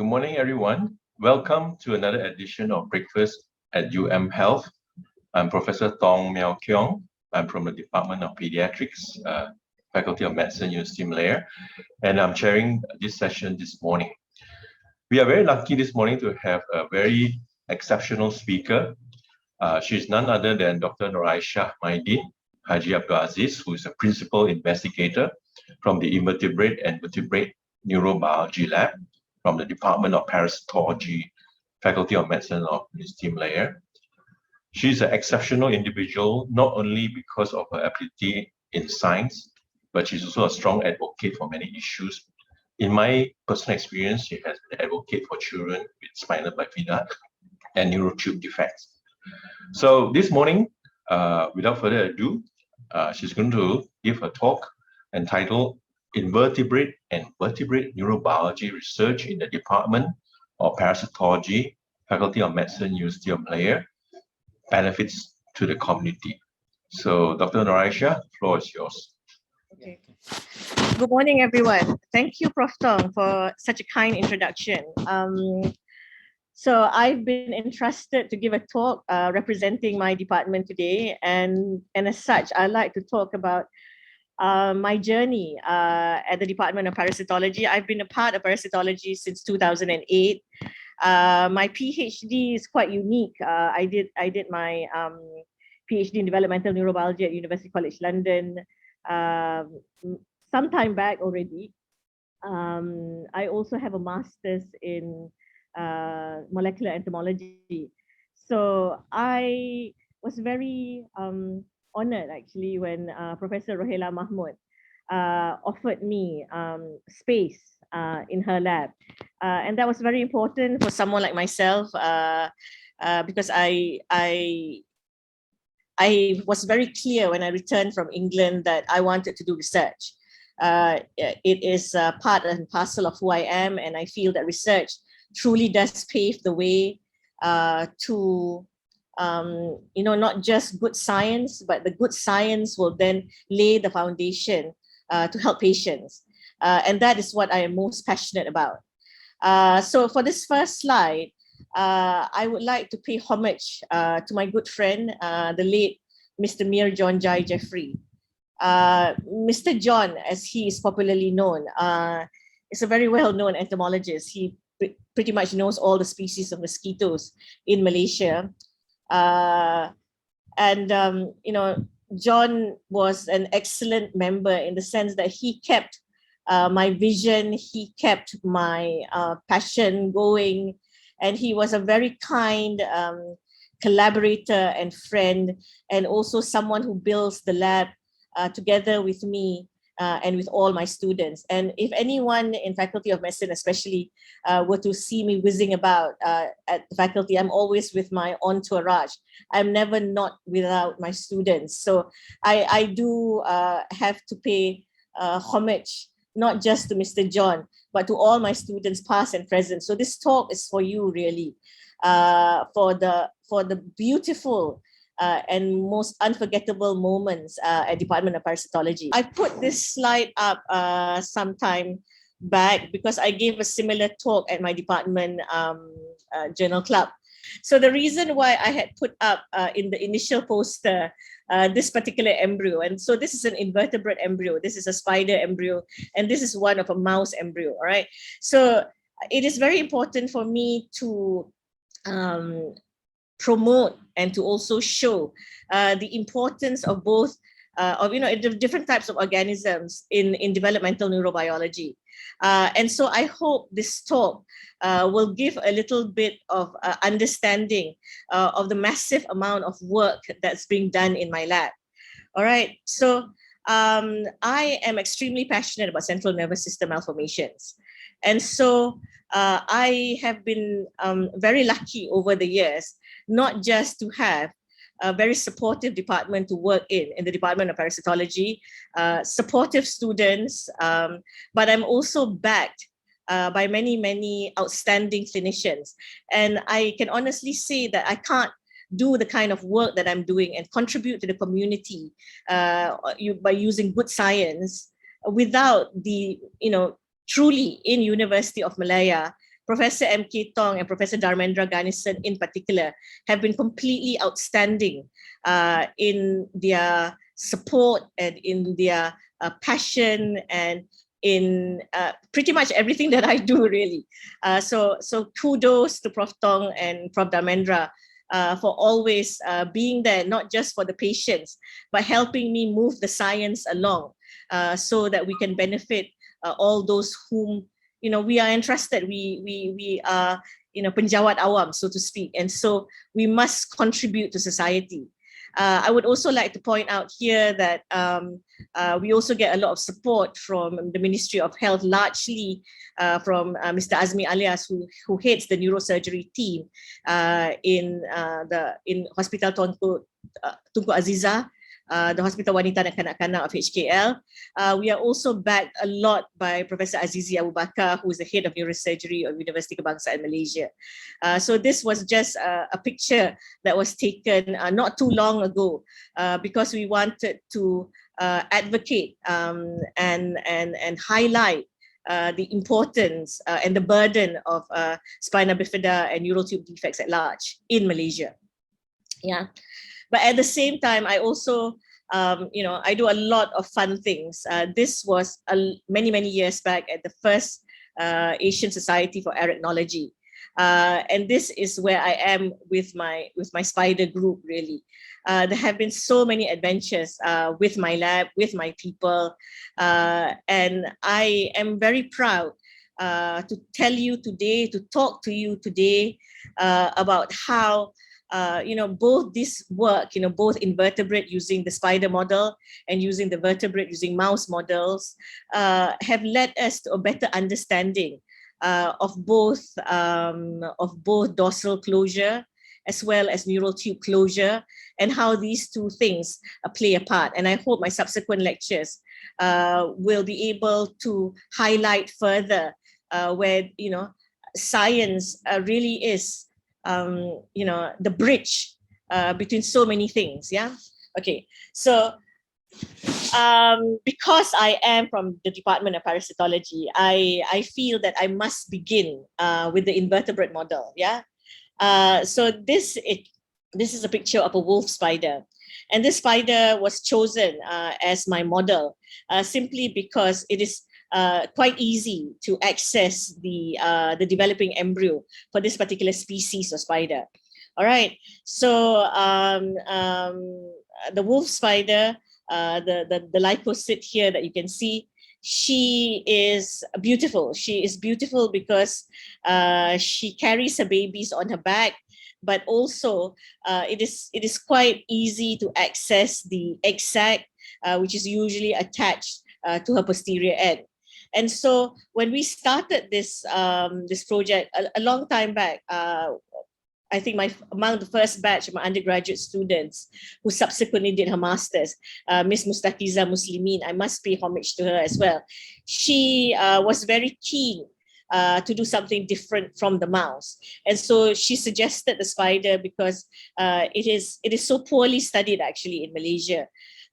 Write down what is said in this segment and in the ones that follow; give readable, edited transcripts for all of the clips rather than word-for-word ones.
morning, everyone. Welcome to another edition of Breakfast at UMHealth. I'm Professor Thong, Meow, Keong. I'm from the Department of Paediatrics, Faculty of Medicine, University of Malaya, and I'm chairing this session this morning. We are very lucky this morning to have a very exceptional speaker. She's none other than Dr. Noraishah Mydin, Haji Abdul Aziz, who is a principal investigator from the Invertebrate and Vertebrate Neurobiology Lab from the Department of Parasitology, Faculty of Medicine of University of Malaya. She's an exceptional individual, not only because of her ability in science, but she's also a strong advocate for many issues. In my personal experience, she has been an advocate for children with spinal bifida and neurotube defects. So this morning, without further ado, she's going to give a talk entitled Invertebrate and Vertebrate Neurobiology Research in the Department of Parasitology, Faculty of Medicine, University of Malaya, Benefits to the Community. So, Dr. Noraishah, the floor is yours. Okay. Good morning, everyone. Thank you, Prof. Thong, for such a kind introduction. So I've been entrusted to give a talk representing my department today, and as such, I'd like to talk about my journey at the Department of Parasitology. I've been a part of parasitology since 2008. My PhD is quite unique. I did my PhD in developmental neurobiology at University College London some time back already. I also have a master's in molecular entomology. So I was very honored actually when Professor Rohela Mahmood offered me space in her lab. And that was very important for someone like myself because I was very clear when I returned from England that I wanted to do research. It is part and parcel of who I am, and I feel that research truly does pave the way to not just good science, but the good science will then lay the foundation to help patients. And that is what I am most passionate about. So for this first slide, I would like to pay homage to my good friend, the late Mr. Mir John Jai Jeffrey. Mr. John, as he is popularly known, is a very well-known entomologist. He pretty much knows all the species of mosquitoes in Malaysia. John was an excellent member in the sense that he kept my vision, he kept my passion going, and he was a very kind collaborator and friend, and also someone who builds the lab together with me and with all my students. And if anyone in Faculty of Medicine especially were to see me whizzing about at the faculty, I'm always with my entourage. I'm never not without my students. So I do have to pay homage, not just to Mr. John, but to all my students past and present. So this talk is for you really, for the beautiful and most unforgettable moments at Department of Parasitology. I put this slide up sometime back because I gave a similar talk at my department journal club. So the reason why I had put up in the initial poster this particular embryo, and so this is an invertebrate embryo, this is a spider embryo, and this is one of a mouse embryo, all right? So it is very important for me to promote and to also show the importance of both the different types of organisms in developmental neurobiology. And so I hope this talk will give a little bit of understanding of the massive amount of work that's being done in my lab. All right, so I am extremely passionate about central nervous system malformations. And so I have been very lucky over the years, not just to have a very supportive department to work in the Department of Parasitology, supportive students, but I'm also backed by many, many outstanding clinicians. And I can honestly say that I can't do the kind of work that I'm doing and contribute to the community by using good science without the, truly in University of Malaya, Professor M.K. Thong and Professor Dharmendra Ganesan in particular have been completely outstanding in their support and in their passion and in pretty much everything that I do, really. So kudos to Prof. Thong and Prof. Dharmendra for always being there, not just for the patients, but helping me move the science along so that we can benefit all those whom we are entrusted. We are penjawat awam, so to speak, and so we must contribute to society. I would also like to point out here that we also get a lot of support from the Ministry of Health, largely from Mr. Azmi Alias, who heads the neurosurgery team in Hospital Tunku Aziza, the Hospital Wanita dan Kanak-Kanak of HKL. We are also backed a lot by Professor Azizi Abu Bakar, who is the head of neurosurgery of University Kebangsaan Malaysia. So this was just a picture that was taken not too long ago because we wanted to advocate and highlight the importance and the burden of spina bifida and neural tube defects at large in Malaysia. Yeah. But at the same time, I also, I do a lot of fun things. This was many years back at the first Asian Society for Arachnology. And this is where I am with my spider group, really. There have been so many adventures with my lab, with my people. And I am very proud to tell you today, to talk to you today about how both this work, both Invertebrate using the spider model and using the Vertebrate using mouse models have led us to a better understanding of both dorsal closure as well as neural tube closure and how these two things play a part. And I hope my subsequent lectures will be able to highlight further where, science really is the bridge between so many things. Yeah. Okay. So because I am from the Department of Parasitology, I feel that I must begin with the invertebrate model. Yeah. So this is a picture of a wolf spider, and this spider was chosen as my model simply because it is quite easy to access the developing embryo for this particular species of spider. All right, so the wolf spider, the lycocyte here that you can see, she is beautiful. She is beautiful because she carries her babies on her back, but also it is quite easy to access the egg sac, which is usually attached to her posterior end. And so when we started this this project a long time back, I think among the first batch of my undergraduate students who subsequently did her master's, Miss Mustaqiza Muslimin, I must pay homage to her as well. She was very keen to do something different from the mouse. And so she suggested the spider because it is so poorly studied actually in Malaysia.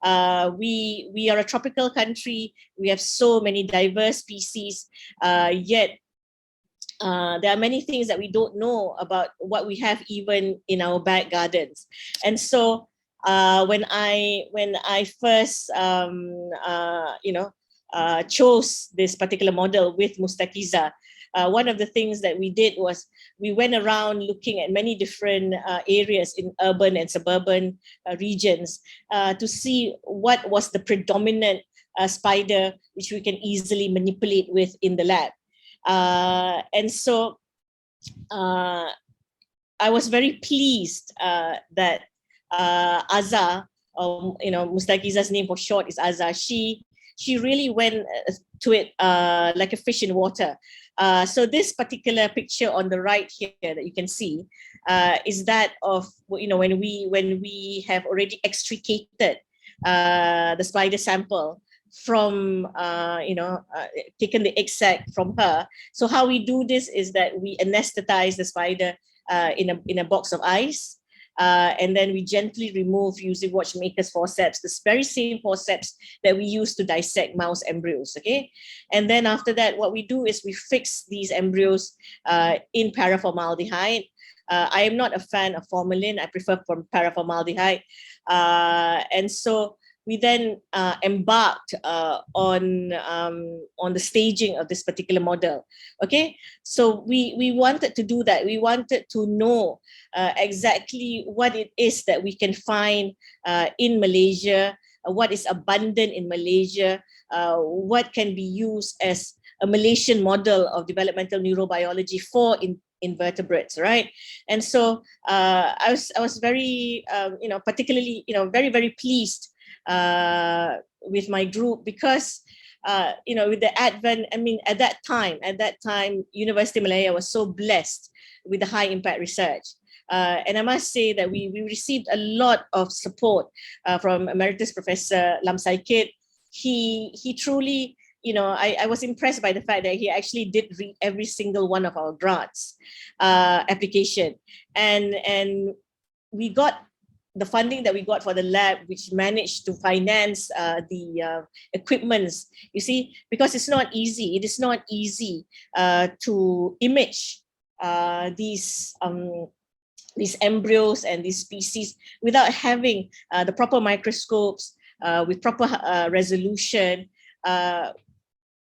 We are a tropical country. We have so many diverse species, yet there are many things that we don't know about what we have even in our back gardens. And so when I first chose this particular model with Mustaqiza, one of the things that we did was we went around looking at many different areas in urban and suburban regions to see what was the predominant spider which we can easily manipulate with in the lab. And so I was very pleased that Azza, Mustaqiza's name for short is Azza, she really went to it like a fish in water. So this particular picture on the right here that you can see is that of when we have already extricated the spider sample from taken the egg sac from her. So how we do this is that we anesthetize the spider in a box of ice. and then we gently remove using watchmaker's forceps, this very same forceps that we use to dissect mouse embryos, okay? And then after that, what we do is we fix these embryos in paraformaldehyde. I am not a fan of formalin. I prefer paraformaldehyde. And so we then embarked on the staging of this particular model. Okay, so we wanted to do that. We wanted to know exactly what it is that we can find in Malaysia, what is abundant in Malaysia, what can be used as a Malaysian model of developmental neurobiology for invertebrates, right? And so I was very particularly very pleased with my group because with the advent, at that time, University of Malaya was so blessed with the high impact research. And I must say that we received a lot of support from Emeritus Professor Lam Saikid. He truly, I was impressed by the fact that he actually did read every single one of our grants application. And we got the funding that we got for the lab, which managed to finance the equipments, you see, because it's not easy. It is not easy to image these embryos and these species without having the proper microscopes with proper resolution.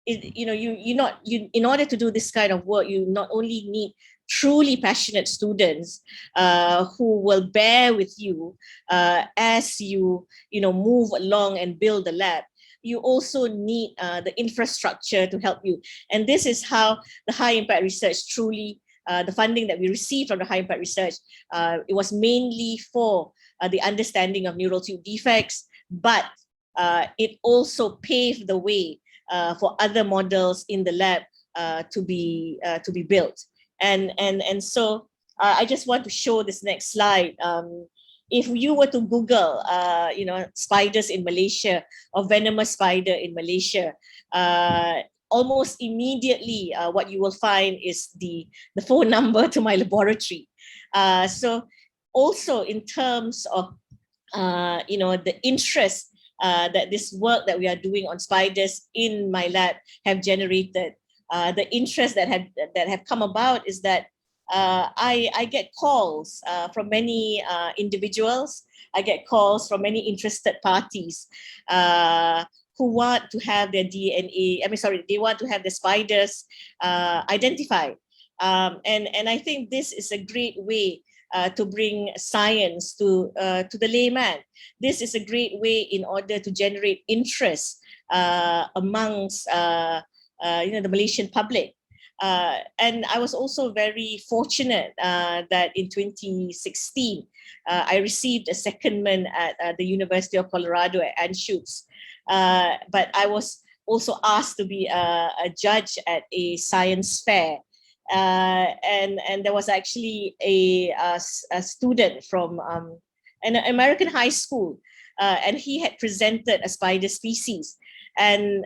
In order to do this kind of work, you not only need truly passionate students who will bear with you as you move along and build the lab. You also need the infrastructure to help you. And this is how the high impact research truly, the funding that we received from the high impact research, it was mainly for the understanding of neural tube defects, but it also paved the way for other models in the lab to be built. And so I just want to show this next slide. If you were to Google, spiders in Malaysia or venomous spider in Malaysia, almost immediately what you will find is the phone number to my laboratory. So also in terms of the interest that this work that we are doing on spiders in my lab have generated, the interest that have come about is that I get calls from many individuals. I get calls from many interested parties who want to have their DNA. They want to have the spiders identified. And I think this is a great way to bring science to the layman. This is a great way in order to generate interest amongst the Malaysian public. And I was also very fortunate that in 2016, I received a secondment at the University of Colorado at Anschutz. But I was also asked to be a judge at a science fair. And there was actually a student from an American high school, and he had presented a spider species. And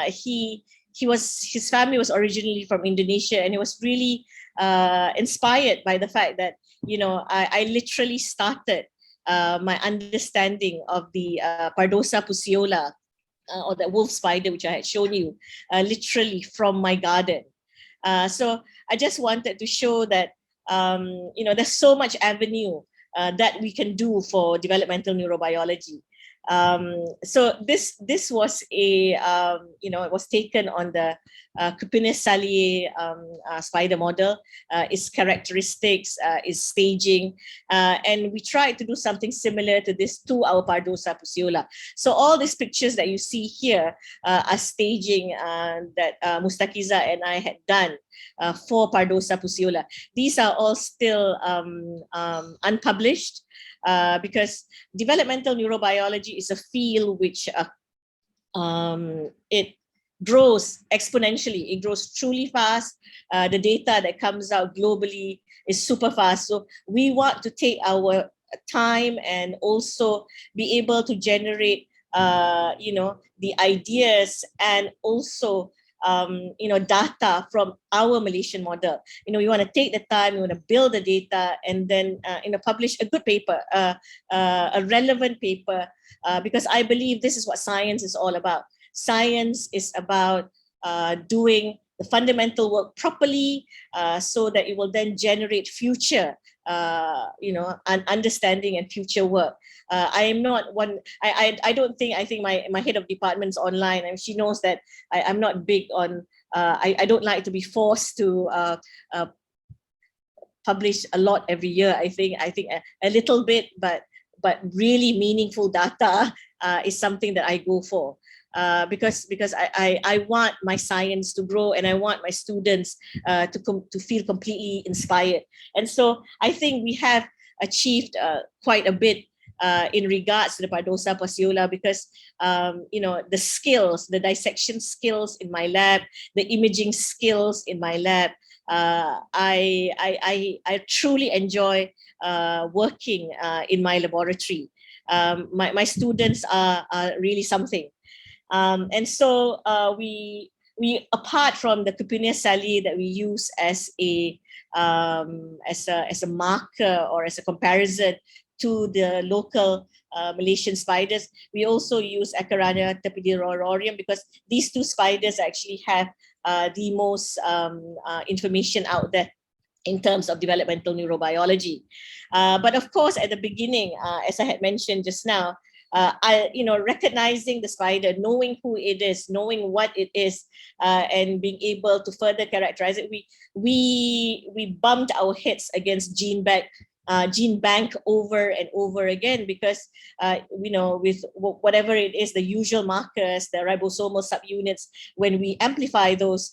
his family was originally from Indonesia, and he was really inspired by the fact that I literally started my understanding of the Pardosa pusciola, or the wolf spider, which I had shown you, literally from my garden. So I just wanted to show that there's so much avenue that we can do for developmental neurobiology. So this was it was taken on the Cupinus salier spider model, its characteristics, its staging, and we tried to do something similar to this to our Pardosa pusciola. So all these pictures that you see here are staging that Mustaqiza and I had done for Pardosa pusciola. These are all still unpublished. Because developmental neurobiology is a field which it grows exponentially. It grows truly fast. The data that comes out globally is super fast. So we want to take our time and also be able to generate, the ideas and also data from our Malaysian model. We want to take the time, we want to build the data, and then publish a good paper, a relevant paper, because I believe this is what science is all about. Science is about doing the fundamental work properly, so that it will then generate future understanding and future work. I am not one. I don't think. I think my head of department's online, and she knows that I'm not big on. I don't like to be forced to publish a lot every year. I think a little bit, but really meaningful data is something that I go for. Because I want my science to grow, and I want my students to feel completely inspired. And so I think we have achieved quite a bit in regards to the Pardosa Passiola, because the skills, the dissection skills in my lab, the imaging skills in my lab, I truly enjoy working in my laboratory. My students are really something. And so we apart from the Cupinia sali that we use as a marker or as a comparison to the local Malaysian spiders, we also use Acarania tepidororium, because these two spiders actually have the most information out there in terms of developmental neurobiology. But of course, at the beginning, as I had mentioned just now, recognizing the spider, knowing who it is, knowing what it is, and being able to further characterize it, we bumped our heads against gene bank over and over again, because with whatever it is, the usual markers, the ribosomal subunits, when we amplify those,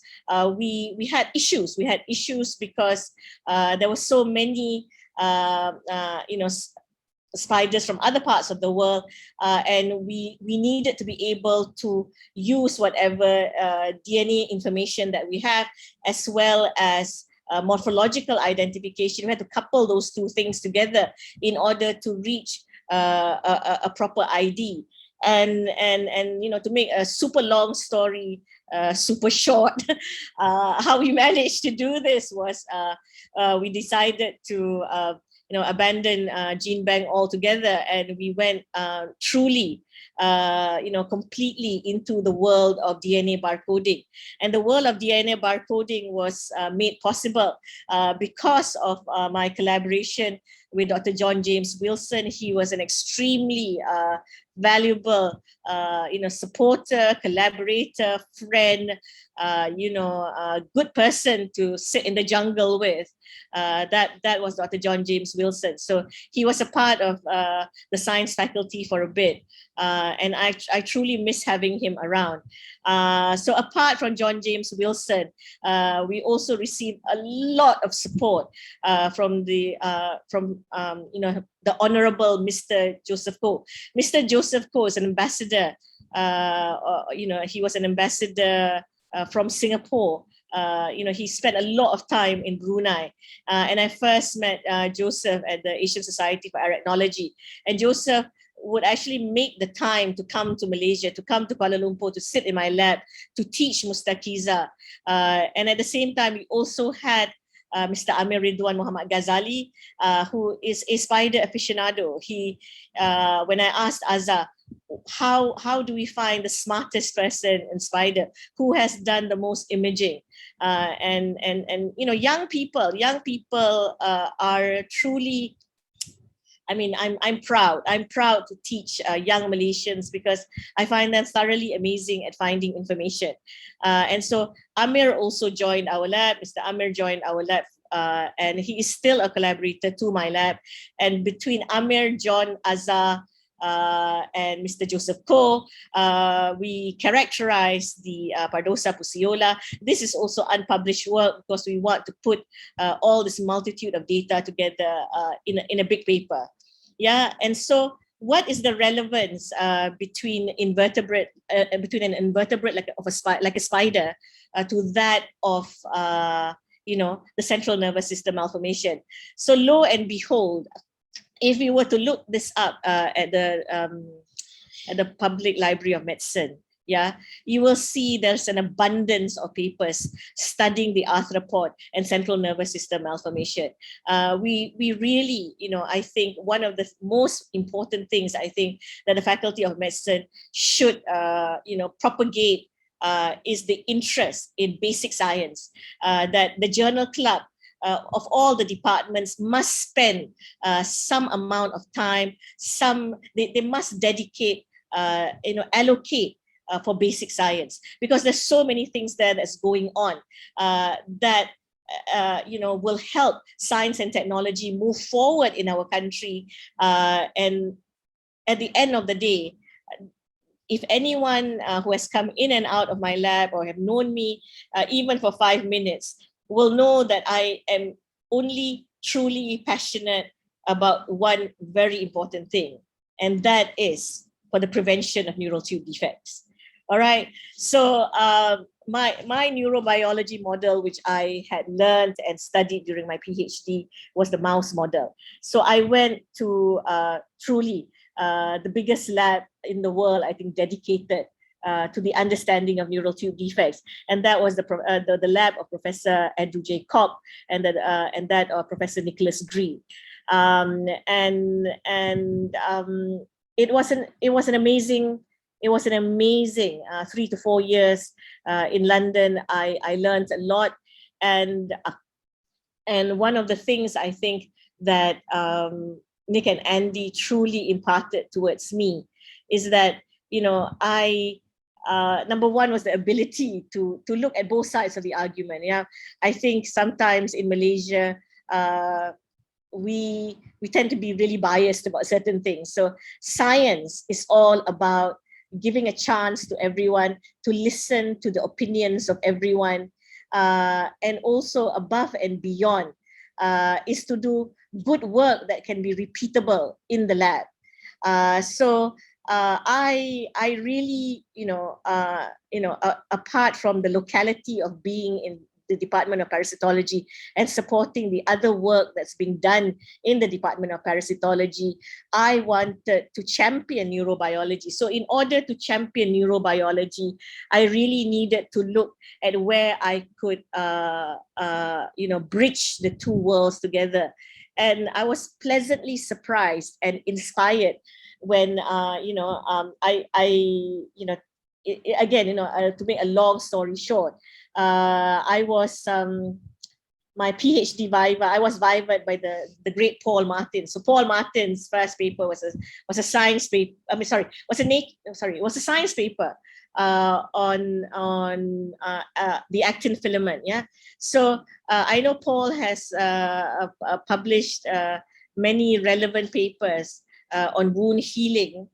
we had issues. We had issues because there were so many spiders from other parts of the world, and we needed to be able to use whatever DNA information that we have, as well as morphological identification. We had to couple those two things together in order to reach a proper ID. And to make a super long story super short, how we managed to do this was we decided to abandon gene bank altogether, and we went truly completely into the world of DNA barcoding. And the world of DNA barcoding was made possible because of my collaboration with Dr. John James Wilson. He was an extremely valuable supporter, collaborator, friend, good person to sit in the jungle with. That was Dr. John James Wilson. So he was a part of the science faculty for a bit, and I truly miss having him around. So apart from John James Wilson, we also received a lot of support from the Honorable Mr. Joseph Koh. Mr. Joseph Koh is an ambassador. He was an ambassador from Singapore. He spent a lot of time in Brunei, and I first met Joseph at the Asian Society for Arachnology. And Joseph would actually make the time to come to Malaysia, to come to Kuala Lumpur, to sit in my lab, to teach Mustaqiza. And at the same time, we also had Mr. Amir Ridwan Muhammad Ghazali, who is a spider aficionado. He, when I asked Azza, how do we find the smartest person in spider, who has done the most imaging, and young people are truly, I mean, I'm proud to teach young Malaysians, because I find them thoroughly amazing at finding information. And so Amir also joined our lab. Mr. Amir joined our lab, and he is still a collaborator to my lab. And between Amir, John, Azza, and Mr. Joseph Koh, we characterize the Pardosa Passiola. This is also unpublished work, because we want to put all this multitude of data together in a big paper. Yeah, and so what is the relevance between an invertebrate like a spider to that of the central nervous system malformation? So lo and behold, if we were to look this up at the Public Library of Medicine, yeah, you will see there's an abundance of papers studying the arthropod and central nervous system malformation. We really, I think one of the most important things I think that the Faculty of Medicine should, propagate is the interest in basic science. That the journal club of all the departments must spend some amount of time. They must dedicate, allocate for basic science, because there's so many things there that's going on that will help science and technology move forward in our country. And at the end of the day, if anyone who has come in and out of my lab or have known me even for 5 minutes will know that I am only truly passionate about one very important thing, and that is for the prevention of neural tube defects. All right. So my neurobiology model, which I had learned and studied during my PhD, was the mouse model. So I went to truly the biggest lab in the world, I think, dedicated to the understanding of neural tube defects, and that was the lab of Professor Andrew J. Cobb and that of Professor Nicholas Green. It was an amazing 3 to 4 years in London. I learned a lot, and one of the things I think that Nick and Andy truly imparted towards me is that, I number one was the ability to look at both sides of the argument. Yeah, I think sometimes in Malaysia, we tend to be really biased about certain things. So science is all about giving a chance to everyone to listen to the opinions of everyone, and also above and beyond is to do good work that can be repeatable in the lab. So I really, apart from the locality of being in the Department of Parasitology and supporting the other work that's being done in the Department of Parasitology, I wanted to champion neurobiology. So in order to champion neurobiology, I really needed to look at where I could, bridge the two worlds together. And I was pleasantly surprised and inspired when, to make a long story short, I was my PhD viva. I was vivaed by the great Paul Martin. So Paul Martin's first paper was a science paper. Was a science paper on the actin filament. Yeah. So I know Paul has published many relevant papers on wound healing,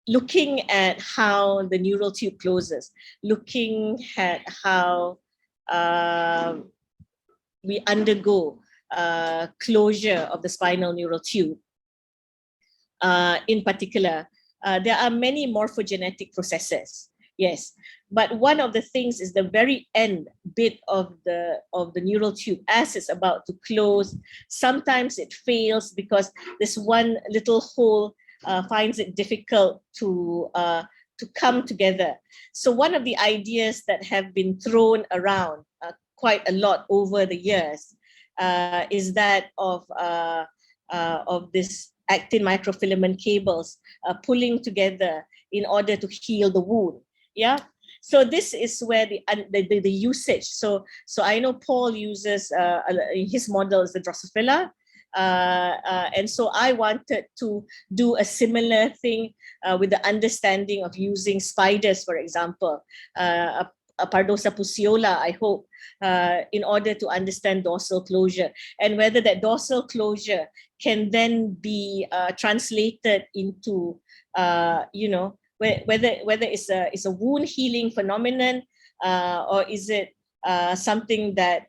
looking at how the neural tube closes, looking at how we undergo closure of the spinal neural tube. In particular, there are many morphogenetic processes. Yes, but one of the things is the very end bit of the neural tube as it's about to close. Sometimes it fails because this one little hole finds it difficult to come together. So one of the ideas that have been thrown around quite a lot over the years is that of this actin microfilament cables pulling together in order to heal the wound. Yeah. So this is where the usage. So I know Paul uses his model is the Drosophila. And so I wanted to do a similar thing with the understanding of using spiders, for example, a Pardosa pusciola, I hope, in order to understand dorsal closure, and whether that dorsal closure can then be translated into, whether it's a wound healing phenomenon, or is it something that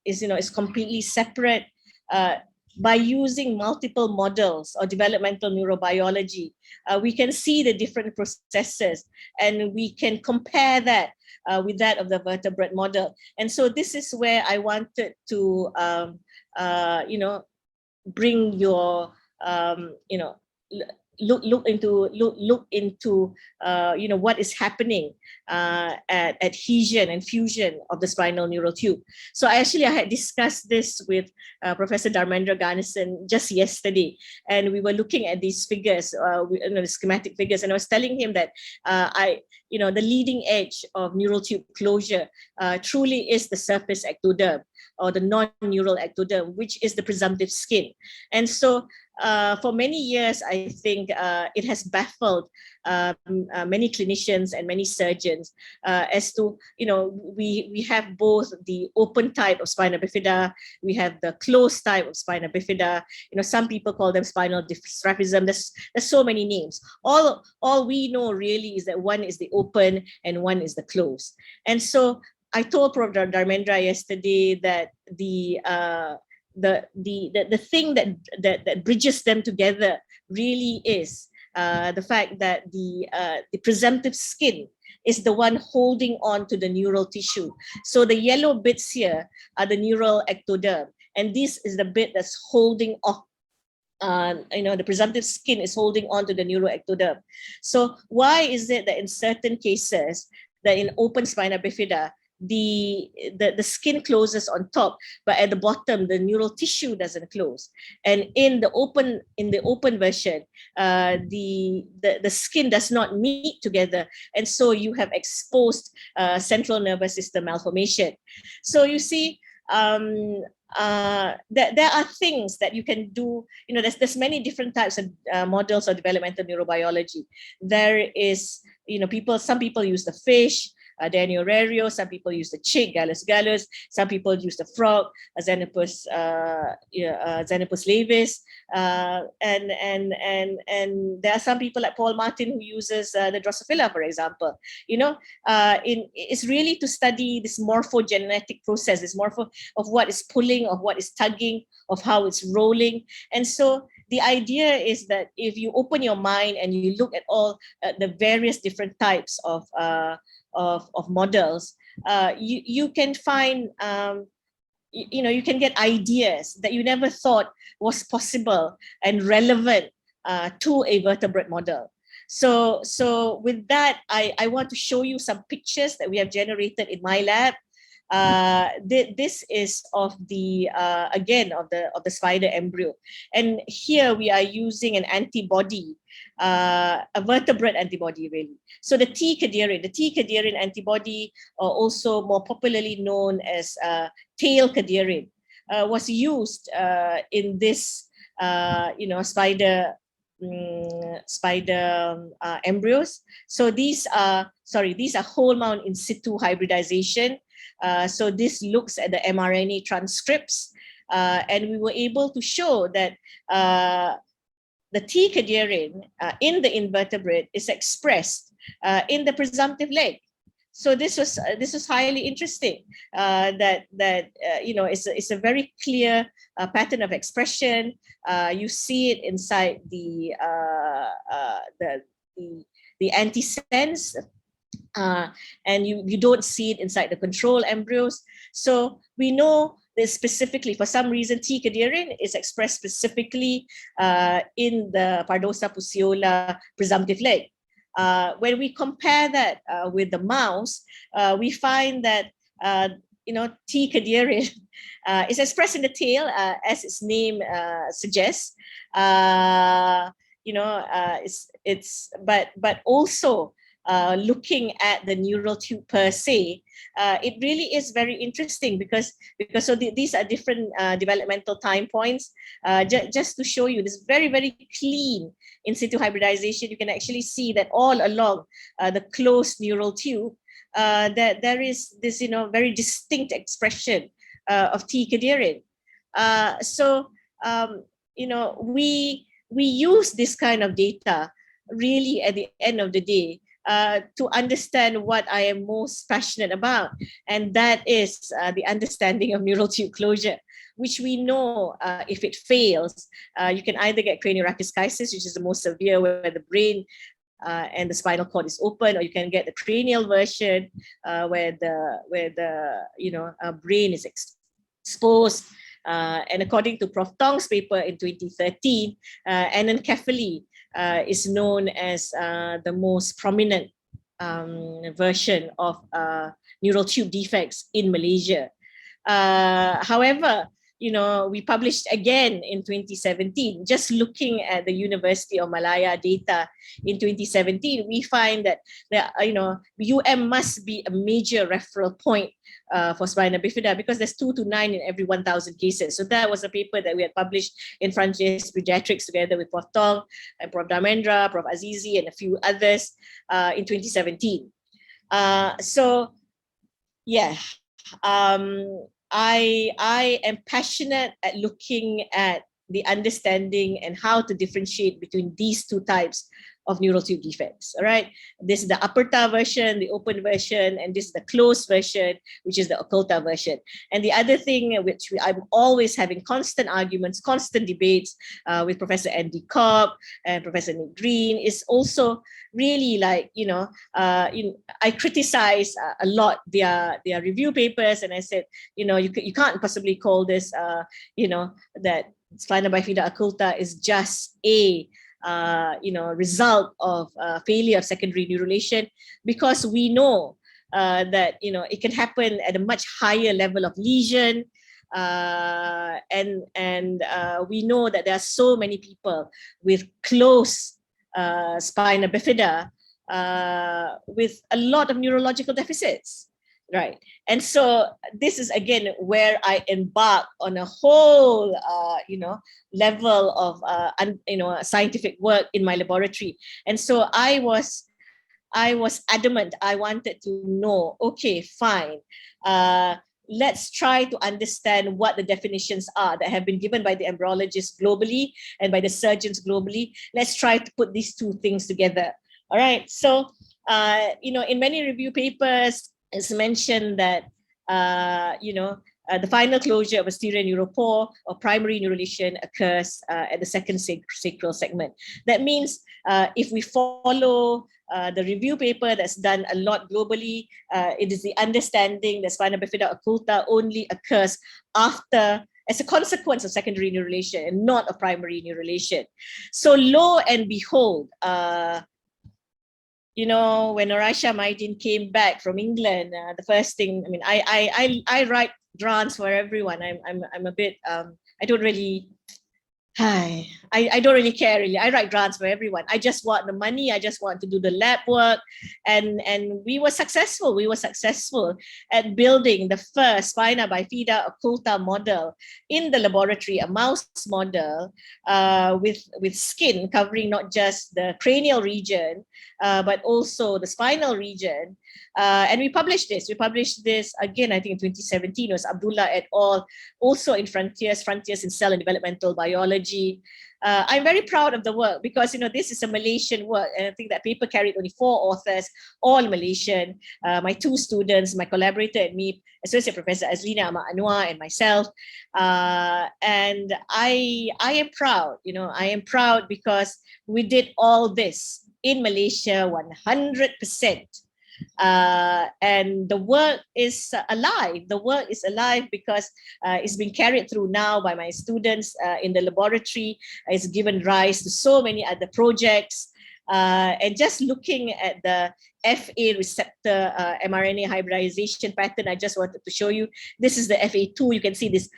is completely separate. By using multiple models or developmental neurobiology, we can see the different processes and we can compare that with that of the vertebrate model. And so this is where I wanted to, bring your you know, look into what is happening at adhesion and fusion of the spinal neural tube. So I had discussed this with Professor Dharmendra Ganesan just yesterday, and we were looking at these figures, the schematic figures, and I was telling him that the leading edge of neural tube closure truly is the surface ectoderm, or the non-neural ectoderm, which is the presumptive skin. And so for many years, I think it has baffled many clinicians and many surgeons as to, we have both the open type of spina bifida, we have the closed type of spina bifida. Some people call them spinal dystrophism. There's so many names. All we know really is that one is the open and one is the closed. And so I told Prof. Dharmendra yesterday that the thing that bridges them together really is the fact that the presumptive skin is the one holding on to the neural tissue. So the yellow bits here are the neural ectoderm, and this is the bit that's holding off. The presumptive skin is holding on to the neural ectoderm. So why is it that in certain cases, that in open spina bifida, the skin closes on top, but at the bottom the neural tissue doesn't close, and in the open version, the skin does not meet together, and so you have exposed central nervous system malformation. So you see, there are things that you can do. There's many different types of models of developmental neurobiology. There is, some people use the fish, Daniel Rerio, some people use the chick, Gallus gallus, some people use the frog, Xenopus laevis, and there are some people like Paul Martin who uses the Drosophila, for example. It's really to study this morphogenetic process, this morpho of what is pulling, of what is tugging, of how it's rolling. And so the idea is that if you open your mind and you look at all the various different types of models, you can find, you can get ideas that you never thought was possible and relevant to a vertebrate model. So with that, I want to show you some pictures that we have generated in my lab. This is of the again of the spider embryo, and here we are using an antibody, a vertebrate antibody, really. So the T-cadherin antibody, also more popularly known as tail cadherin, was used in this spider embryos. So these are whole mount in situ hybridization. So this looks at the mRNA transcripts, and we were able to show that the T-cadherin in the invertebrate is expressed in the presumptive leg. So this was highly interesting. It's a very clear pattern of expression. You see it inside the antisense. And you don't see it inside the control embryos. So we know that specifically, for some reason, T-cadherin is expressed specifically in the Pardosa pusciola presumptive leg. When we compare that with the mouse, we find that T-cadherin is expressed in the tail, as its name suggests. But also, looking at the neural tube per se, it really is very interesting because these are different developmental time points. Just to show you, this very, very clean in situ hybridization, you can actually see that all along the closed neural tube, that there is this very distinct expression of T-cadherin. We use this kind of data really at the end of the day to understand what I am most passionate about, and that is the understanding of neural tube closure, which we know if it fails, you can either get craniorachis, which is the most severe, where the brain and the spinal cord is open, or you can get the cranial version where the brain is exposed, And according to Prof. Thong's paper in 2013, anencephaly is known as the most prominent version of neural tube defects in Malaysia. However, we published again in 2017, just looking at the University of Malaya data in 2017, we find that UM must be a major referral point for spina bifida, because there's 2 to 9 in every 1,000 cases. So that was a paper that we had published in Frontiers Paediatrics together with Prof. Thong and Prof. Dharmendra, Prof. Aziz, and a few others in 2017. So yeah, I am passionate at looking at the understanding and how to differentiate between these two types of neural tube defects. All right, this is the aperta version, the open version, and this is the closed version, which is the occulta version. And the other thing which I'm always having constant arguments, constant debates with Professor Andy Cobb and Professor Nick Green is also really like, I criticize a lot their review papers, and I said, you can't possibly call this, that spina bifida occulta is just a result of failure of secondary neurulation, because we know that it can happen at a much higher level of lesion, and we know that there are so many people with close spina bifida with a lot of neurological deficits. Right. And so this is again where I embark on a whole, level of, scientific work in my laboratory. And so I was adamant. I wanted to know, okay, fine. Let's try to understand what the definitions are that have been given by the embryologists globally and by the surgeons globally. Let's try to put these two things together. All right. So, in many review papers, it's mentioned that, the final closure of a posterior neuropore or primary neurulation occurs at the second sacral segment. That means if we follow the review paper that's done a lot globally, it is the understanding that spina bifida occulta only occurs after, as a consequence of secondary neurulation and not of primary neurulation. So lo and behold, when Noraishah Mydin came back from England, the first thing, I write grants for everyone. I'm a bit, I don't really care really. I write grants for everyone. I just want the money. I just want to do the lab work. And we were successful. We were successful at building the first spina bifida occulta model in the laboratory, a mouse model with skin covering not just the cranial region, but also the spinal region. And we published this. We published this again, I think in 2017. It was Abdullah et al. Also in Frontiers in Cell and Developmental Biology. I'm very proud of the work because, this is a Malaysian work. And I think that paper carried only 4 authors, all Malaysian. My 2 students, my collaborator at MIP, Associate Professor Azlina Ahmad Anwar, and myself. And I am proud, I am proud because we did all this in Malaysia 100%. And the work is alive. The work is alive because it's been carried through now by my students in the laboratory. It's given rise to so many other projects. And just looking at the FA receptor mRNA hybridization pattern, I just wanted to show you. This is the FA2. You can see this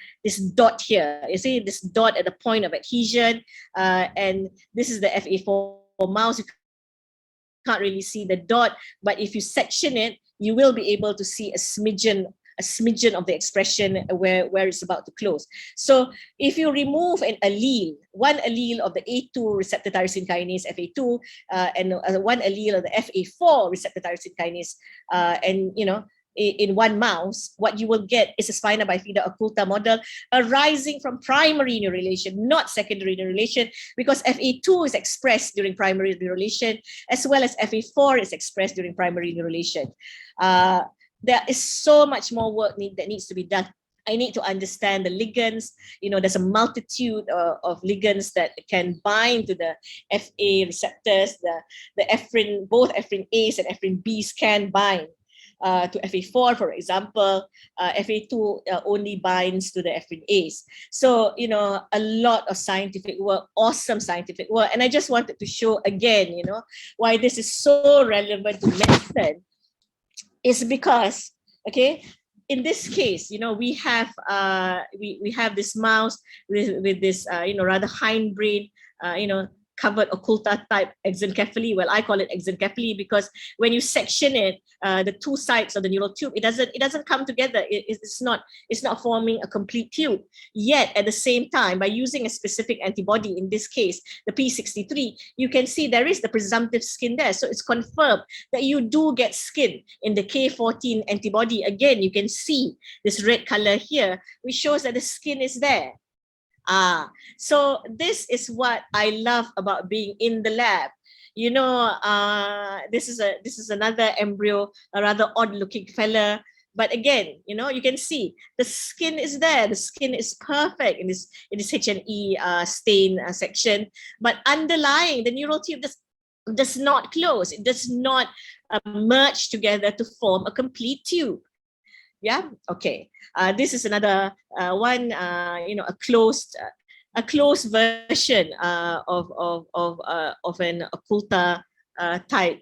dot here. You see this dot at the point of adhesion. And this is the FA4 mouse. You can't really see the dot, but if you section it, you will be able to see a smidgen of the expression where it's about to close. So if you remove an allele, one allele of the A2 receptor tyrosine kinase FA2 and one allele of the FA4 receptor tyrosine kinase, and in one mouse, what you will get is a spina bifida occulta model arising from primary neurulation, not secondary neurulation, because FA2 is expressed during primary neurulation, as well as FA4 is expressed during primary neurulation. There is so much more work that needs to be done. I need to understand the ligands. There's a multitude of ligands that can bind to the FA receptors. The ephrin, both ephrin A's and ephrin B's can bind. to FA4, for example. FA2 only binds to the FNAs. So, you know, a lot of scientific work, awesome scientific work. And I just wanted to show again, you know, why this is so relevant to medicine is because, okay, in this case, you know, we have this mouse with this, you know, rather hindbrain, you know, covered occulta type exencephaly. Well, I call it exencephaly because when you section it, the two sides of the neural tube, it doesn't come together. It's not forming a complete tube. Yet at the same time, by using a specific antibody, in this case the P63, you can see there is the presumptive skin there. So it's confirmed that you do get skin in the K14 antibody. Again, you can see this red color here, which shows that the skin is there. So this is what I love about being in the lab. You know, this is another embryo, a rather odd looking fella. But again, you know, you can see the skin is there. The skin is perfect in this H&E stain section. But underlying, the neural tube does not close. It does not merge together to form a complete tube. Yeah. Okay. This is another one. You know, a closed version of an occulta type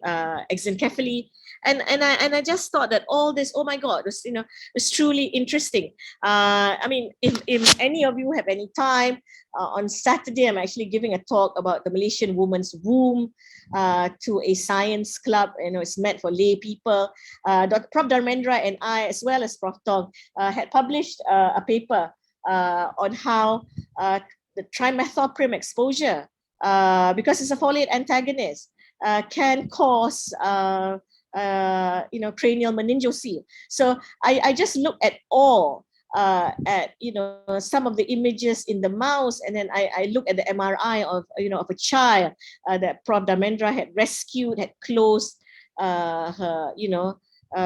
exencephaly. And I just thought that all this, oh my God, was, you know, was truly interesting. I mean, if any of you have any time, on Saturday, I'm actually giving a talk about the Malaysian woman's womb to a science club. You know, it's meant for lay people. Prof. Dharmendra and I, as well as Prof. Thong, had published a paper on how the trimethoprim exposure, because it's a folate antagonist, can cause you know, cranial meningocele. So I just looked at all at, you know, some of the images in the mouse, and then I look at the MRI of, you know, of a child that Prof. Dharmendra had rescued, had closed her, you know,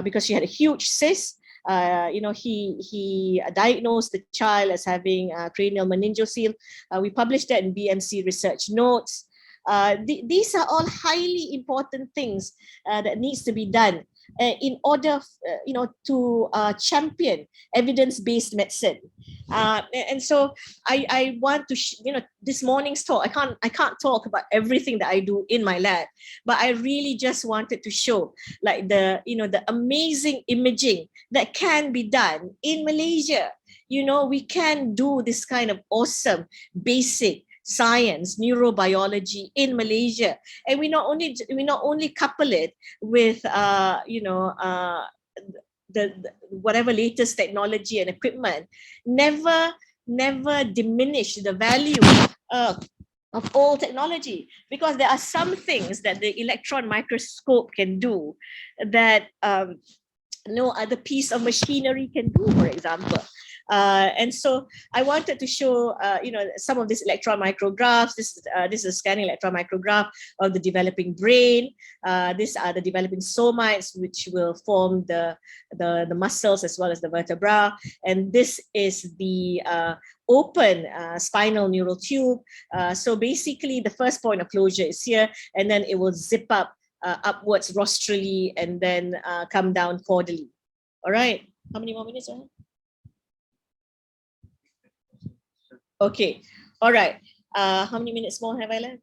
because she had a huge cyst. You know, he diagnosed the child as having cranial meningocele. We published that in BMC Research Notes. These are all highly important things that needs to be done in order, you know, to champion evidence-based medicine. And so I want to, you know, this morning's talk, I can't talk about everything that I do in my lab, but I really just wanted to show, like, the, you know, the amazing imaging that can be done in Malaysia. You know, we can do this kind of awesome basic science, neurobiology in Malaysia, and we not only couple it with you know, the whatever latest technology and equipment, never diminish the value of all technology, because there are some things that the electron microscope can do that no other piece of machinery can do, for example. And so I wanted to show, you know, some of these electron micrographs. This is a scanning electron micrograph of the developing brain. These are the developing somites, which will form the muscles as well as the vertebra. And this is the open spinal neural tube. So basically, the first point of closure is here, and then it will zip up upwards rostrally and then come down caudally. All right. How many more minutes? Okay. All right. How many minutes more have I left?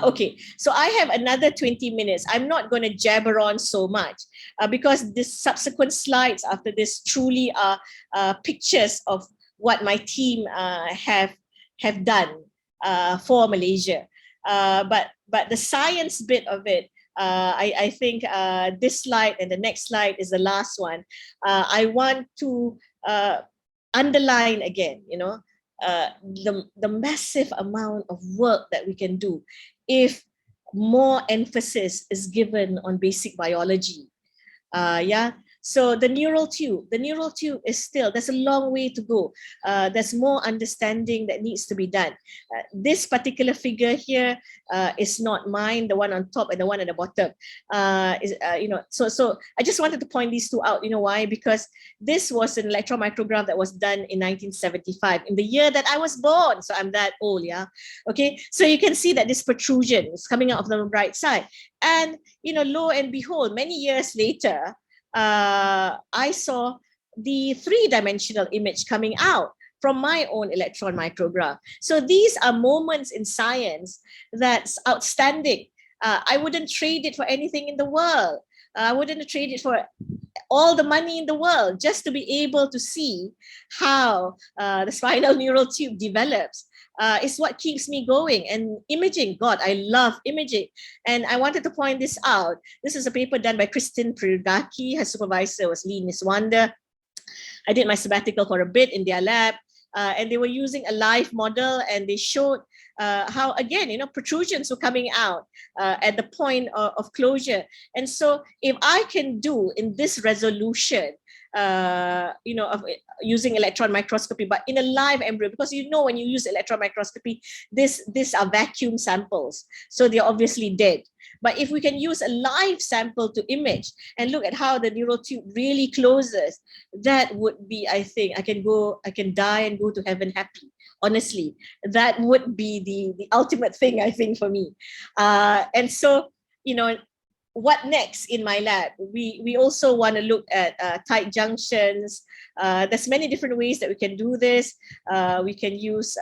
Okay, so I have another 20 minutes. I'm not going to jabber on so much because the subsequent slides after this truly are pictures of what my team have done for Malaysia. But the science bit of it, I think this slide and the next slide is the last one. I want to underline again, you know, the massive amount of work that we can do if more emphasis is given on basic biology. Yeah. So the neural tube is still, there's a long way to go. There's more understanding that needs to be done. This particular figure here is not mine, the one on top and the one at the bottom. So I just wanted to point these two out. You know why? Because this was an electron micrograph that was done in 1975, in the year that I was born. So I'm that old, yeah. Okay, so you can see that this protrusion is coming out of the right side. And, lo and behold, many years later, I saw the three-dimensional image coming out from my own electron micrograph. So these are moments in science that's outstanding. I wouldn't trade it for anything in the world. I wouldn't trade it for all the money in the world just to be able to see how the spinal neural tube develops. Is what keeps me going. And imaging, God, I love imaging. And I wanted to point this out. This is a paper done by Kristin Prigaki. Her supervisor was Lee Niswanda. I did my sabbatical for a bit in their lab, and they were using a live model, and they showed how, again, protrusions were coming out at the point of closure. And so if I can do in this resolution, of using electron microscopy, but in a live embryo, because when you use electron microscopy, these are vacuum samples, so they're obviously dead. But if we can use a live sample to image and look at how the neural tube really closes, that would be, I think, I can die and go to heaven happy. Honestly, that would be the ultimate thing, I think, for me. And so, what next in my lab? We also want to look at tight junctions. There's many different ways that we can do this. We can use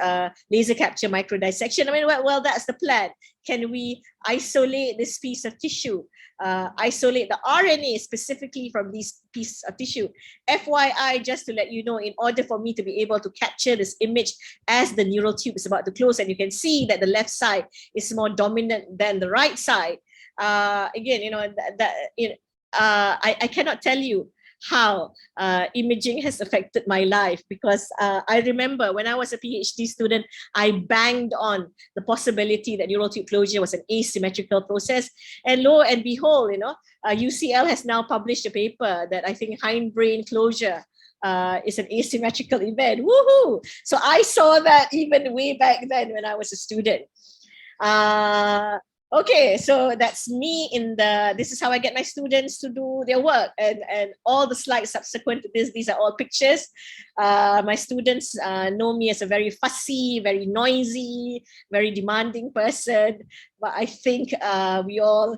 laser capture microdissection. I mean, well, that's the plan. Can we isolate this piece of tissue? Isolate the RNA specifically from this piece of tissue? FYI, just to let you know, in order for me to be able to capture this image as the neural tube is about to close, and you can see that the left side is more dominant than the right side. Again, I cannot tell you how imaging has affected my life, because I remember when I was a PhD student, I banged on the possibility that neural tube closure was an asymmetrical process. And lo and behold, UCL has now published a paper that I think hindbrain closure is an asymmetrical event. Woohoo! So I saw that even way back then when I was a student. Okay, so that's me this is how I get my students to do their work, and all the slides subsequent to this, these are all pictures. My students know me as a very fussy, very noisy, very demanding person, but I think we all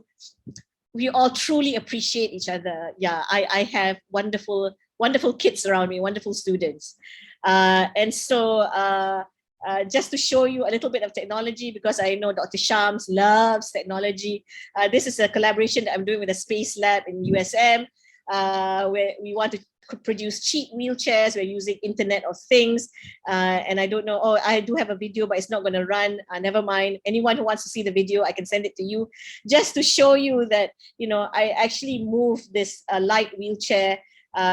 truly appreciate each other. Yeah, I have wonderful kids around me, wonderful students. And so just to show you a little bit of technology, because I know Dr. Shams loves technology. This is a collaboration that I'm doing with a space lab in USM, where we want to produce cheap wheelchairs. We're using Internet of Things. And I don't know, I do have a video, but it's not going to run. Never mind. Anyone who wants to see the video, I can send it to you, just to show you that, I actually moved this light wheelchair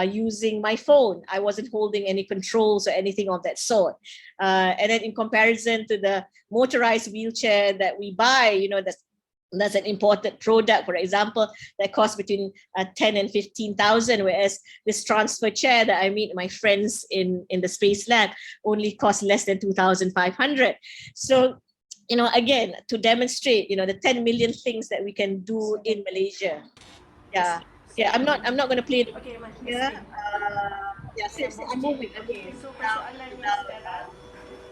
using my phone. I wasn't holding any controls or anything of that sort. And then in comparison to the motorized wheelchair that we buy, that's an imported product, for example, that costs between 10 and 15,000, whereas this transfer chair that I meet my friends in the space lab only costs less than 2,500. So, again, to demonstrate, the 10 million things that we can do in Malaysia. Yeah. Yeah, I'm not going to play it. Okay, Yeah, seriously, I'm moving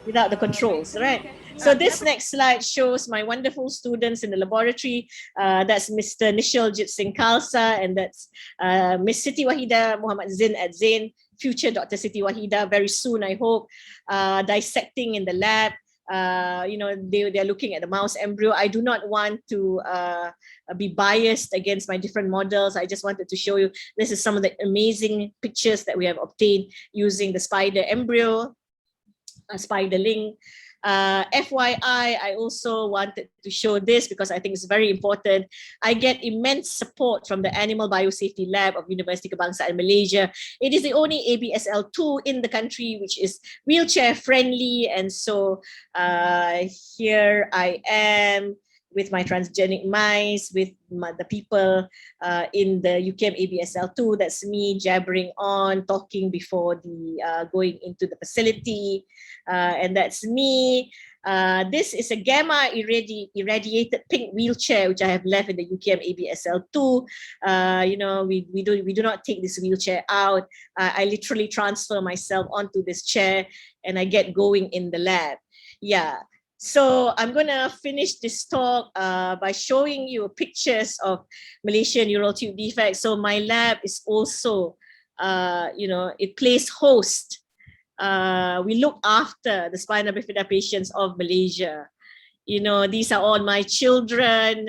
without the controls, right? So this next slide shows my wonderful students in the laboratory. That's Mr. Nishal Jit Singh Khalsa, and that's Miss Siti Wahida Muhammad Zain at Zain, future Dr. Siti Wahida, very soon, I hope, dissecting in the lab. They're looking at the mouse embryo. I do not want to be biased against my different models. I just wanted to show you, this is some of the amazing pictures that we have obtained using the spider embryo, spiderling. FYI, I also wanted to show this because I think it's very important. I get immense support from the Animal Biosafety Lab of University Kebangsaan Malaysia. It is the only ABSL2 in the country which is wheelchair friendly, and so here I am with my transgenic mice, with the people in the UKM ABSL2. That's me jabbering on, talking before the going into the facility. And that's me. This is a gamma irradiated pink wheelchair, which I have left in the UKM ABSL2. You know, we do not take this wheelchair out. I literally transfer myself onto this chair and I get going in the lab. Yeah. So I'm gonna finish this talk by showing you pictures of Malaysian neural tube defects. So my lab is also, you know, it plays host. We look after the spina bifida patients of Malaysia. You know, these are all my children.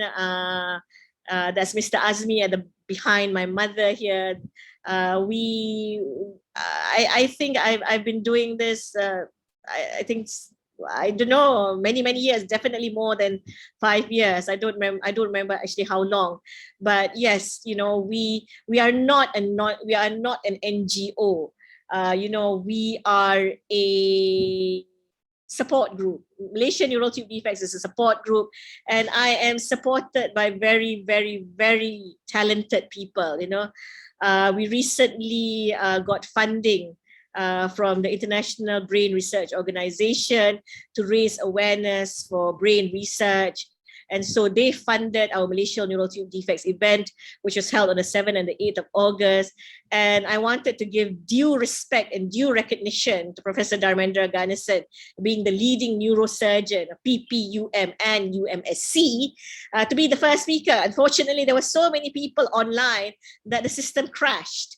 That's Mr. Azmi at the behind my mother here. I think I've been doing this. I think I don't know, many years, definitely more than 5 years. I don't remember actually how long, but yes, you know, we are not an NGO. You know, we are a support group. Malaysian Neural Tube Defects is a support group, and I am supported by very talented people. You know, we recently got funding from the International Brain Research Organization to raise awareness for brain research. And so they funded our Malaysian Neural Tube Defects event, which was held on the 7th and the 8th of August. And I wanted to give due respect and due recognition to Professor Dharmendra Ganesan, being the leading neurosurgeon of PPUM and UMSC, to be the first speaker. Unfortunately, there were so many people online that the system crashed.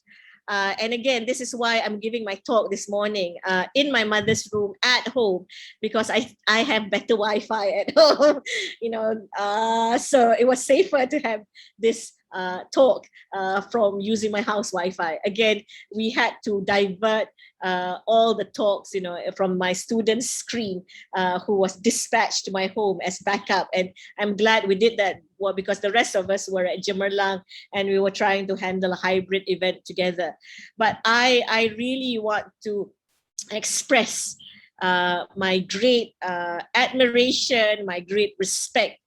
And again, this is why I'm giving my talk this morning in my mother's room at home, because I have better Wi-Fi at home, you know, so it was safer to have this talk from using my house Wi-Fi. Again, we had to divert all the talks, you know, from my student's screen who was dispatched to my home as backup. And I'm glad we did that, well, because the rest of us were at Gemerlang and we were trying to handle a hybrid event together. But I really want to express my great admiration, my great respect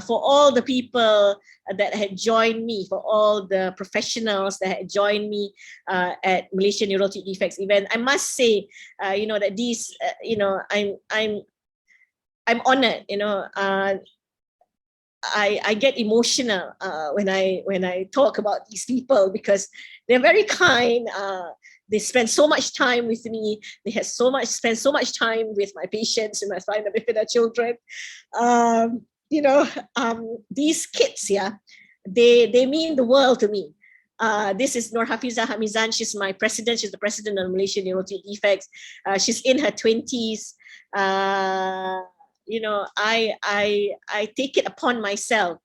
for all the people that had joined me, for all the professionals that had joined me at Malaysian Neural Tube Defects event. I must say, you know, that these, you know, I'm honored. You know, I get emotional when I talk about these people, because they're very kind. They spend so much time with me. They have spend so much time with my patients and my spina bifida children. You know, these kids, yeah, they mean the world to me. This is Nur Hafiza Hamizan. She's my president. She's the president of Malaysian Neural Tube Defects. She's in her 20s. You know, I take it upon myself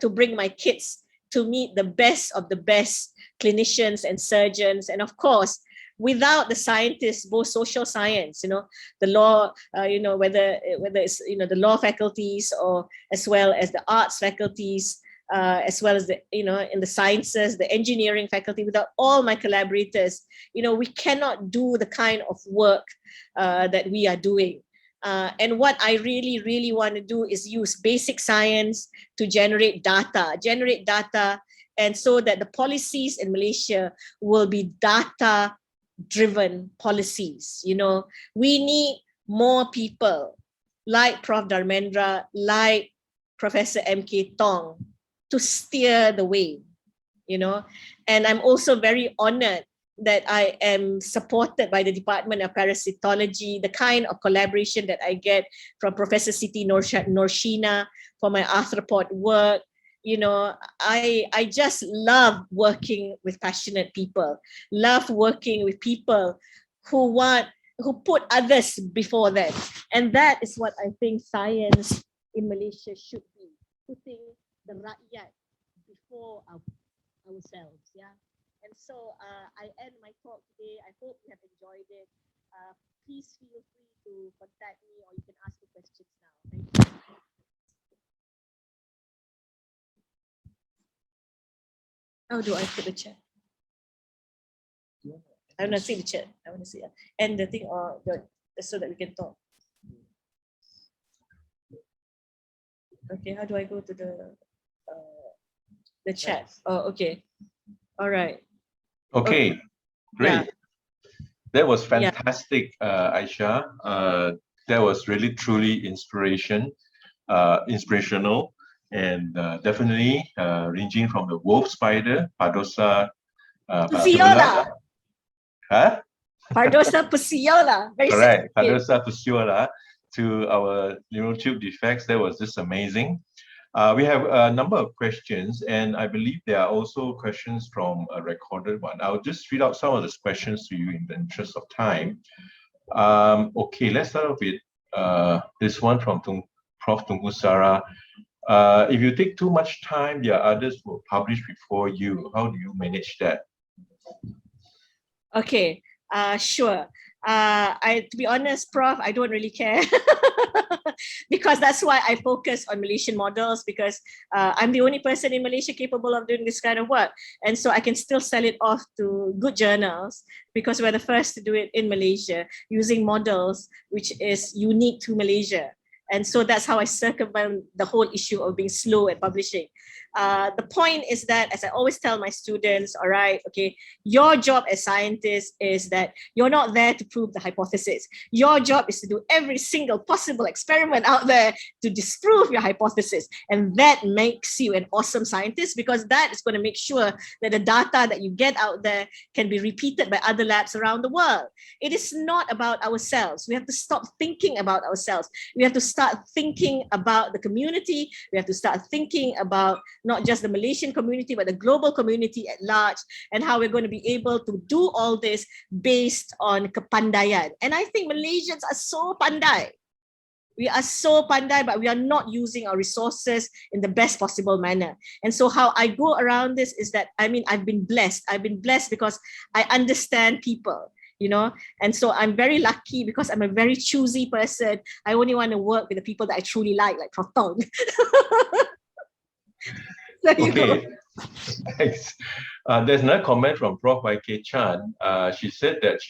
to bring my kids to meet the best of the best clinicians and surgeons, and of course, without the scientists, both social science, you know, the law, you know, whether it's, you know, the law faculties or as well as the arts faculties, as well as the, you know, in the sciences, the engineering faculty, without all my collaborators, you know, we cannot do the kind of work that we are doing. And what I really want to do is use basic science to generate data, and so that the policies in Malaysia will be data-driven policies. You know, we need more people like Prof. Dharmendra, like Professor M.K. Thong to steer the way, you know. And I'm also very honored that I am supported by the Department of Parasitology, the kind of collaboration that I get from Professor Siti Nursheena for my arthropod work. You know, I just love working with passionate people, love working with people who put others before them. And that is what I think science in Malaysia should be, putting the rakyat before ourselves, yeah. And so I end my talk today. I hope you have enjoyed it. Please feel free to contact me, or you can ask the questions now. Thank you. How do I put the chat? I want to see the chat. I want to see it. And the thing, or so that we can talk. Okay, how do I go to the chat? Oh, okay. All right. Okay, great. Yeah. That was Yeah. fantastic, Aisha. That was really truly inspirational, and definitely ranging from the wolf spider, Pardosa pasiola. Pusiola. Huh? Pardosa pusiola. Very sexy Correct, name. Pardosa pasiola to our neural tube defects. That was just amazing. We have a number of questions, and I believe there are also questions from a recorded one. I'll just read out some of these questions to you in the interest of time. Okay, let's start off with this one from Prof. Tungu Sara. If you take too much time, the others will publish before you. How do you manage that? Okay, sure. To be honest, Prof, I don't really care because that's why I focus on Malaysian models, because I'm the only person in Malaysia capable of doing this kind of work. And so I can still sell it off to good journals because we're the first to do it in Malaysia using models which is unique to Malaysia. And so that's how I circumvent the whole issue of being slow at publishing. The point is that, as I always tell my students, all right, okay, your job as scientists is that you're not there to prove the hypothesis. Your job is to do every single possible experiment out there to disprove your hypothesis. And that makes you an awesome scientist, because that is going to make sure that the data that you get out there can be repeated by other labs around the world. It is not about ourselves. We have to stop thinking about ourselves. We have to start thinking about the community. We have to start thinking about not just the Malaysian community, but the global community at large, and how we're going to be able to do all this based on kepandaian. And I think Malaysians are so pandai. We are so pandai, but we are not using our resources in the best possible manner. And so how I go around this is that, I mean, I've been blessed. I've been blessed because I understand people, you know, and so I'm very lucky because I'm a very choosy person. I only want to work with the people that I truly like Prof. Thong. There you go. Okay, thanks. There's another comment from Prof. YK Chan. She said that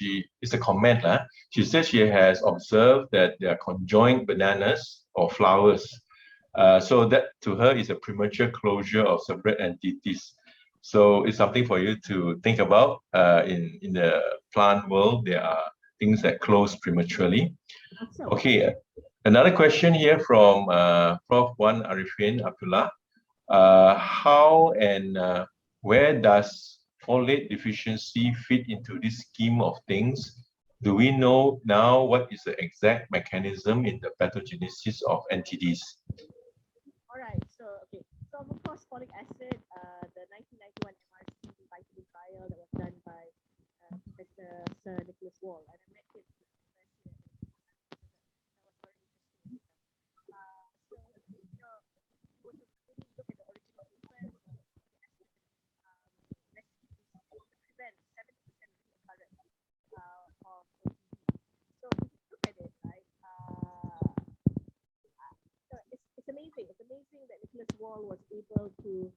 it's a comment. She said she has observed that there are conjoined bananas or flowers. So that to her is a premature closure of separate entities. So it's something for you to think about. In the plant world, there are things that close prematurely. Okay, another question here from Prof. Wan Arifin Abdullah. How and where does folate deficiency fit into this scheme of things? Do we know now what is the exact mechanism in the pathogenesis of NTDs? All right, so of course, folic acid, the 1991 MRC vitamin trial that was done by Professor Sir Nicholas Wall, and I met him. It's amazing that Nicholas Wall was able to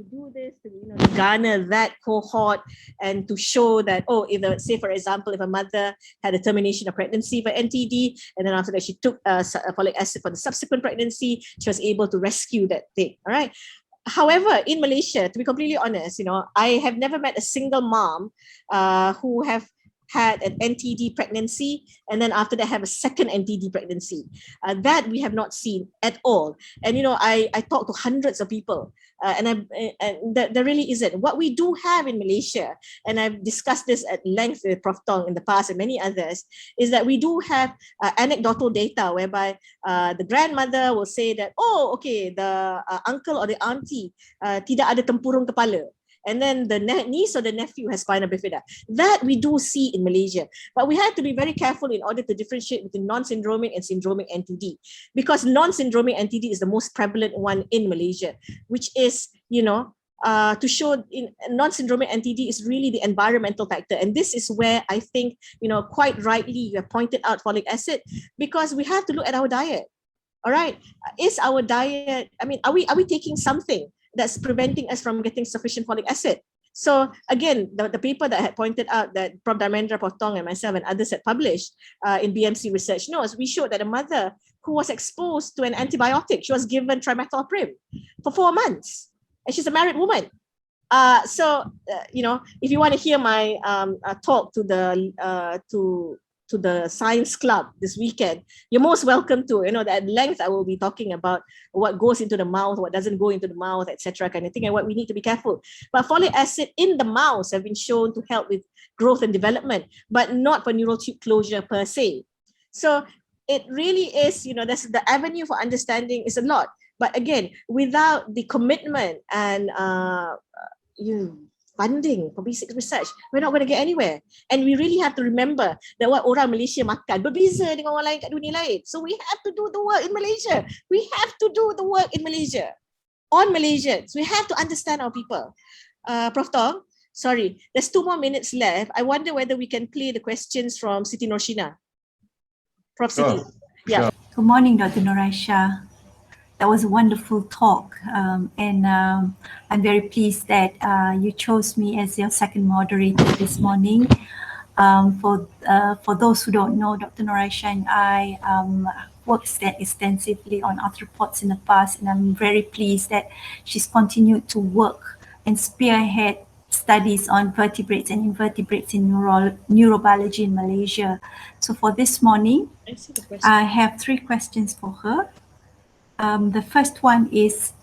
do this, to garner that cohort and to show that, say for example, if a mother had a termination of pregnancy by NTD, and then after that she took folic acid for the subsequent pregnancy, she was able to rescue that thing. All right. However, in Malaysia, to be completely honest, I have never met a single mom who have had an NTD pregnancy and then after that have a second NTD pregnancy. That we have not seen at all. And I talked to hundreds of people, and there really isn't. What we do have in Malaysia, and I've discussed this at length with Prof. Thong in the past and many others, is that we do have anecdotal data whereby the grandmother will say that, the uncle or the auntie tidak ada tempurung kepala. And then the niece or the nephew has spina bifida. That we do see in Malaysia. But we have to be very careful in order to differentiate between non-syndromic and syndromic NTD. Because non-syndromic NTD is the most prevalent one in Malaysia, which is, to show in non-syndromic NTD is really the environmental factor. And this is where I think, quite rightly, you have pointed out folic acid, because we have to look at our diet. All right. Is our diet, are we taking something that's preventing us from getting sufficient folic acid? So again, the paper that I had pointed out that Prof. Dharmendra, Prof. Thong, and myself and others had published in BMC Research Notes, we showed that a mother who was exposed to an antibiotic, she was given trimethoprim for 4 months, and she's a married woman. If you want to hear my talk to the science club this weekend, you're most welcome to. At length I will be talking about what goes into the mouth, what doesn't go into the mouth, etc., kind of thing, and what we need to be careful. But folic acid in the mouse have been shown to help with growth and development, but not for neural tube closure per se. So it really is, that's the avenue for understanding is a lot. But again, without the commitment and funding for basic research, we're not going to get anywhere. And we really have to remember that what orang Malaysia makan berbeza dengan orang lain kat dunia lain. So we have to do the work in Malaysia. We have to do the work in Malaysia on Malaysians. We have to understand our people. Prof. Thong, sorry, there's 2 more minutes left. I wonder whether we can play the questions from Siti Nursheena. Prof. Siti. Yeah. Good morning, Dr. Noraishah. That was a wonderful talk, and I'm very pleased that you chose me as your second moderator this morning. For those who don't know, Dr. Noraishah and I worked extensively on arthropods in the past, and I'm very pleased that she's continued to work and spearhead studies on vertebrates and invertebrates in neurobiology in Malaysia. So for this morning, I have 3 questions for her. The first one is,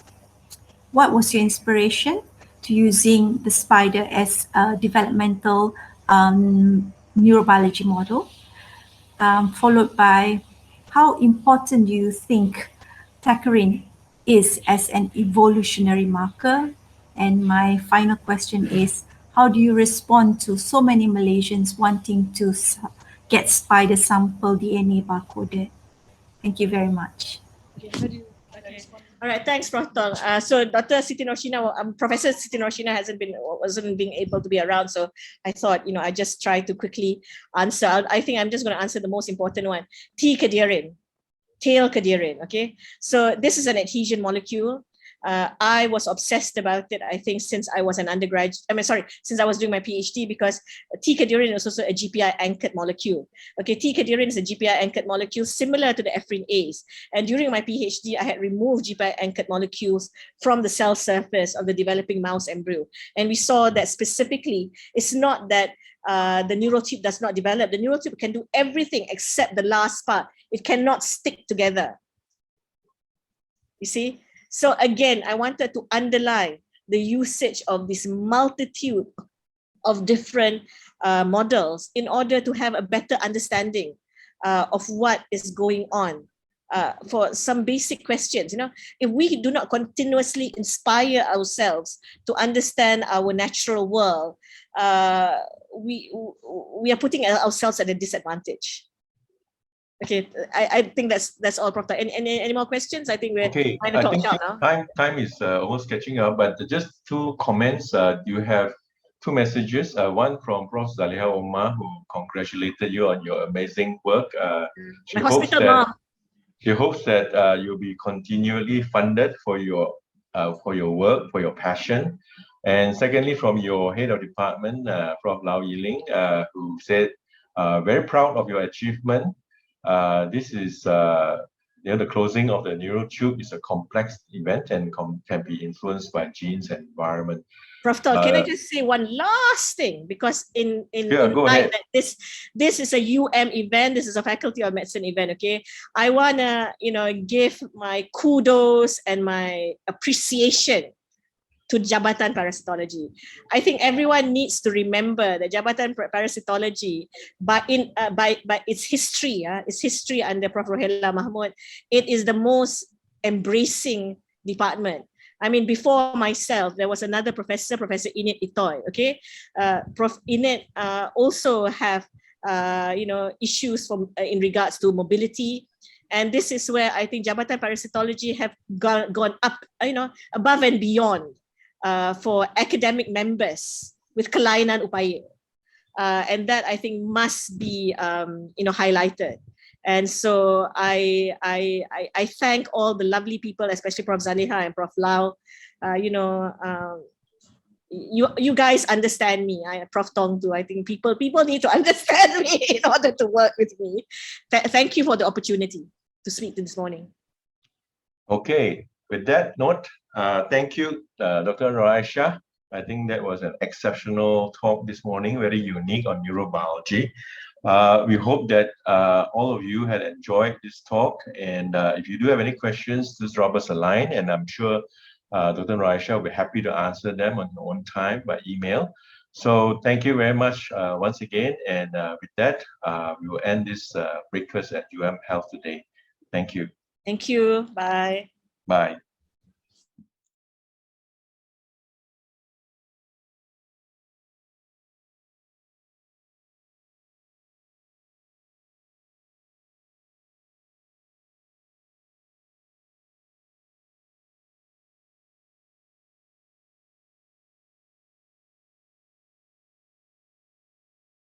what was your inspiration to using the spider as a developmental neurobiology model? Followed by, how important do you think tacarin is as an evolutionary marker? And my final question is, how do you respond to so many Malaysians wanting to get spider sample DNA barcoded? Thank you very much. All right, thanks, Prof. Thong. So Dr. Siti Nursheena, Professor Siti Nursheena wasn't being able to be around, so I thought, I just try to quickly answer. I think I'm just going to answer the most important one. T. cadirin, tail cadirin. Okay, so this is an adhesion molecule. I was obsessed about it, I think, since I was an undergraduate. Since I was doing my PhD, because T. cadirin is also a GPI anchored molecule. Okay, T. cadirin is a GPI anchored molecule similar to the ephrin A's. And during my PhD, I had removed GPI anchored molecules from the cell surface of the developing mouse embryo. And we saw that specifically, it's not that the neural tube does not develop. The neural tube can do everything except the last part. It cannot stick together. You see? So again, I wanted to underline the usage of this multitude of different models in order to have a better understanding of what is going on. For some basic questions, if we do not continuously inspire ourselves to understand our natural world, we are putting ourselves at a disadvantage. Okay, I think that's all, Prof. Any more questions? I think we're trying to talk short now. Time is almost catching up, but just 2 comments. You have 2 messages. One from Prof. Zaliha Omar, who congratulated you on your amazing work. She hopes that you'll be continually funded for your work, for your passion. And secondly, from your head of department, Prof. Lau Yiling, who said, very proud of your achievement. This is the closing of the neural tube is a complex event and can be influenced by genes and environment. Prof. Thong, can I just say one last thing? Because go ahead. This is a event. This is a Faculty of Medicine event. Okay, I wanna give my kudos and my appreciation to Jabatan Parasitology. I think everyone needs to remember that Jabatan Parasitology, by its history, under Prof. Rohela Mahmud, it is the most embracing department. I mean, before myself, there was another professor, Professor Init Itoy. Okay, Prof. Init also have issues in regards to mobility. And this is where I think Jabatan Parasitology have gone up, above and beyond for academic members with kelainan upaya. And that I think must be highlighted. And so I thank all the lovely people, especially Prof. Zaliha and Prof. Lau, you guys understand me. Prof. Thong too. I think people need to understand me in order to work with me. Thank you for the opportunity to speak this morning. Okay, with that note, thank you, Dr. Noraishah. I think that was an exceptional talk this morning, very unique on neurobiology. We hope that all of you had enjoyed this talk. And if you do have any questions, just drop us a line. And I'm sure Dr. Noraishah will be happy to answer them on your own time by email. So thank you very much once again. And with that, we will end this breakfast at UMHealth today. Thank you. Thank you. Bye. Bye.